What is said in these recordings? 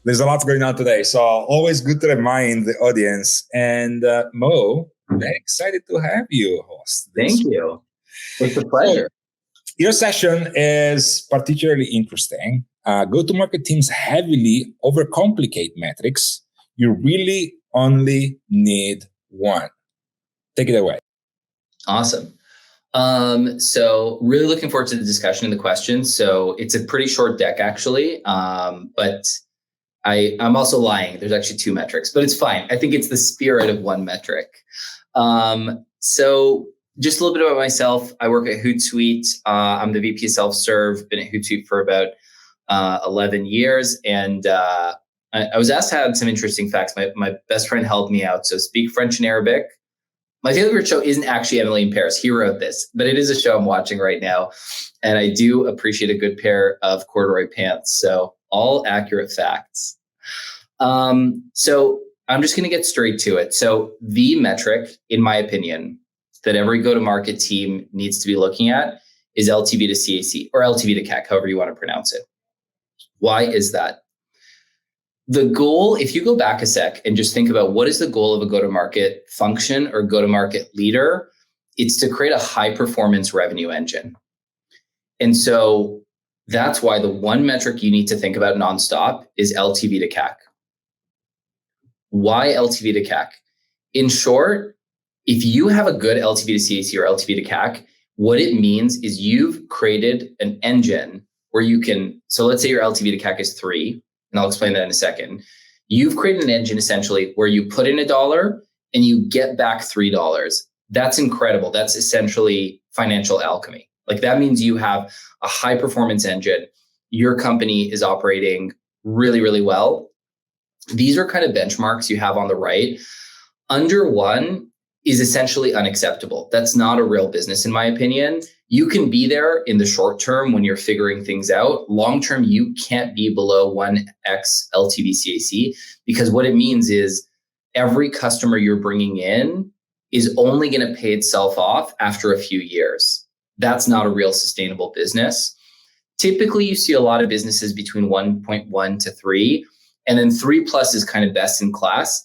There's a lot going on today. So always good to remind the audience. And Mo, very excited to have you host this. Thank you. It's a pleasure. So, your session is particularly interesting. Go-to-market teams heavily overcomplicate metrics. You really only need one. Take it away. Awesome. So really looking forward to the discussion and the questions. So it's a pretty short deck actually, but I'm also lying. There's actually two metrics, but it's fine. I think it's the spirit of one metric. So just a little bit about myself. I work at Hootsuite. I'm the VP of Self-Serve. Been at Hootsuite for about 11 years. And I was asked to add some interesting facts. My best friend helped me out. So speak French and Arabic. My favorite show isn't actually Emily in Paris. He wrote this, but it is a show I'm watching right now. And I do appreciate a good pair of corduroy pants. So all accurate facts. So I'm just going to get straight to it. So the metric, in my opinion, that every go-to-market team needs to be looking at is LTV to CAC or LTV to CAC, however you want to pronounce it. Why is that? The goal, if you go back a sec and just think about what is the goal of a go-to-market function or go-to-market leader, it's to create a high-performance revenue engine. And so that's why the one metric you need to think about nonstop is LTV to CAC. Why LTV to CAC? In short, if you have a good LTV to CAC or LTV to CAC, what it means is you've created an engine where you can, so let's say your LTV to CAC is 3, and I'll explain that in a second. You've created an engine essentially where you put in $1 and you get back $3. That's incredible. That's essentially financial alchemy. Like that means you have a high performance engine. Your company is operating really, really well. These are kind of benchmarks you have on the right. Under 1 is essentially unacceptable. That's not a real business, in my opinion. You can be there in the short term when you're figuring things out. Long term, you can't be below 1x LTV CAC, because what it means is every customer you're bringing in is only going to pay itself off after a few years. That's not a real sustainable business. Typically, you see a lot of businesses between 1.1 to 3, and then 3+ is kind of best in class.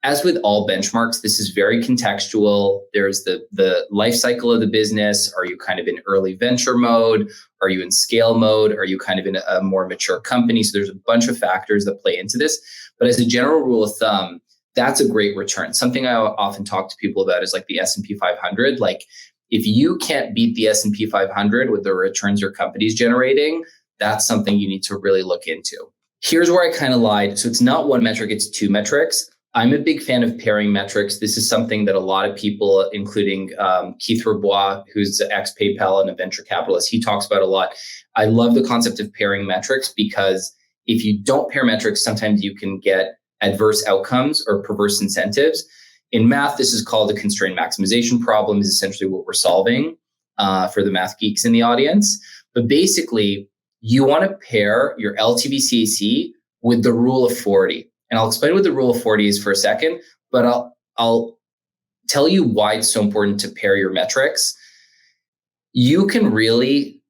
As with all benchmarks, this is very contextual. There's the life cycle of the business. Are you kind of in early venture mode? Are you in scale mode? Are you kind of in a more mature company? So there's a bunch of factors that play into this. But as a general rule of thumb, that's a great return. Something I often talk to people about is like the S&P 500. Like if you can't beat the S&P 500 with the returns your company's generating, that's something you need to really look into. Here's where I kind of lied. So it's not one metric, it's two metrics. I'm a big fan of pairing metrics. This is something that a lot of people, including Keith Rabois, who's ex-PayPal and a venture capitalist, he talks about a lot. I love the concept of pairing metrics because if you don't pair metrics, sometimes you can get adverse outcomes or perverse incentives. In math, this is called a constraint maximization problem, is essentially what we're solving for the math geeks in the audience. But basically, you want to pair your LTV CAC with the rule of 40. And I'll explain what the rule of 40 is for a second, but I'll tell you why it's so important to pair your metrics. You can really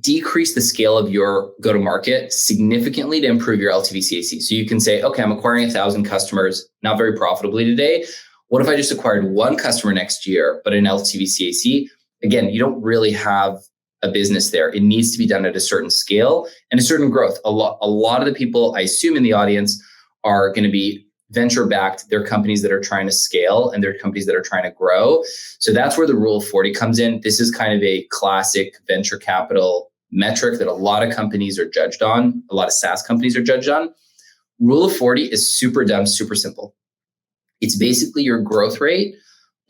decrease the scale of your go-to-market significantly to improve your LTV CAC. So you can say, okay, I'm acquiring 1,000 customers, not very profitably today. What if I just acquired 1 customer next year, but an LTV CAC? Again, you don't really have a business there. It needs to be done at a certain scale and a certain growth. A lot of the people I assume in the audience are going to be venture backed. They're companies that are trying to scale and they're companies that are trying to grow. So that's where the rule of 40 comes in. This is kind of a classic venture capital metric that a lot of companies are judged on. A lot of SaaS companies are judged on. Rule of 40 is super dumb, super simple. It's basically your growth rate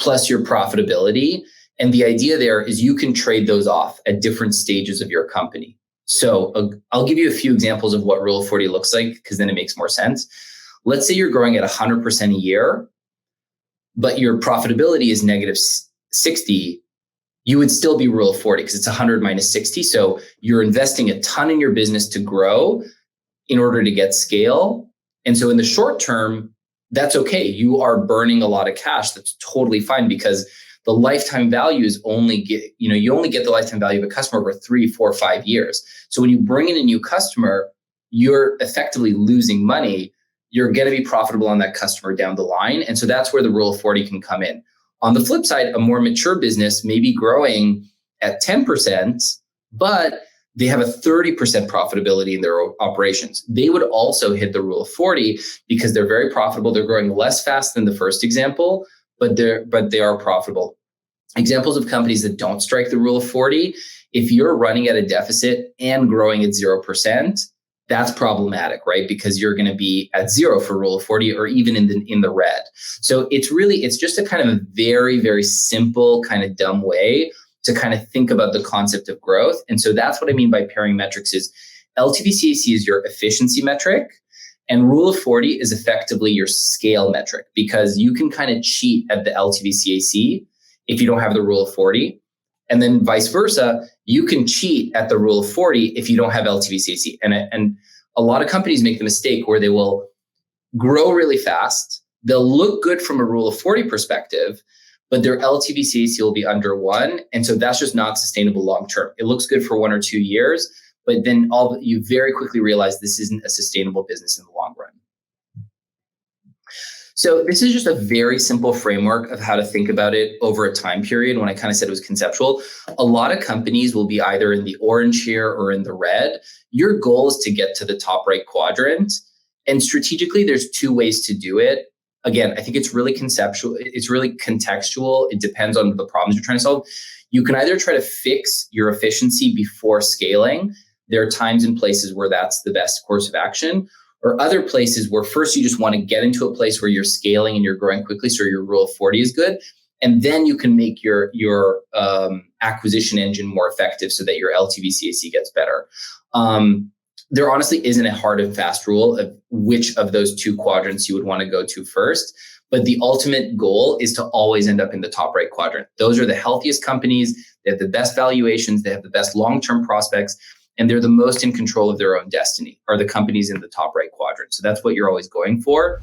plus your profitability. And the idea there is you can trade those off at different stages of your company. So I'll give you a few examples of what Rule of 40 looks like, because then it makes more sense. Let's say you're growing at 100% a year, but your profitability is negative 60. You would still be Rule of 40 because it's 100 minus 60. So you're investing a ton in your business to grow in order to get scale. And so in the short term, that's okay. You are burning a lot of cash. That's totally fine because the lifetime value is you only get the lifetime value of a customer over 3, 4, 5 years. So when you bring in a new customer, you're effectively losing money. You're going to be profitable on that customer down the line. And so that's where the rule of 40 can come in. On the flip side, a more mature business may be growing at 10%, but they have a 30% profitability in their operations. They would also hit the rule of 40 because they're very profitable. They're growing less fast than the first example, but they are profitable. Examples of companies that don't strike the rule of 40, if you're running at a deficit and growing at 0%, that's problematic, right? Because you're going to be at 0 for rule of 40 or even in the red. So it's just a kind of a very, very simple kind of dumb way to kind of think about the concept of growth. And so that's what I mean by pairing metrics is LTV/CAC is your efficiency metric and rule of 40 is effectively your scale metric because you can kind of cheat at the LTV/CAC if you don't have the rule of 40. And then vice versa, you can cheat at the rule of 40 if you don't have LTV/CAC. And a lot of companies make the mistake where they will grow really fast. They'll look good from a rule of 40 perspective, but their LTV/CAC will be under 1. And so that's just not sustainable long-term. It looks good for 1 or 2 years, but then you very quickly realize this isn't a sustainable business in the long run. So this is just a very simple framework of how to think about it over a time period. When I kind of said it was conceptual, a lot of companies will be either in the orange here or in the red. Your goal is to get to the top right quadrant. And strategically, there's 2 ways to do it. Again, I think it's really conceptual. It's really contextual. It depends on the problems you're trying to solve. You can either try to fix your efficiency before scaling. There are times and places where that's the best course of action. Or other places where first you just want to get into a place where you're scaling and you're growing quickly, so your rule of 40 is good. And then you can make your acquisition engine more effective so that your LTV/CAC gets better. There honestly isn't a hard and fast rule of which of those 2 quadrants you would want to go to first. But the ultimate goal is to always end up in the top right quadrant. Those are the healthiest companies. They have the best valuations. They have the best long-term prospects. And they're the most in control of their own destiny, are the companies in the top right quadrant. So that's what you're always going for.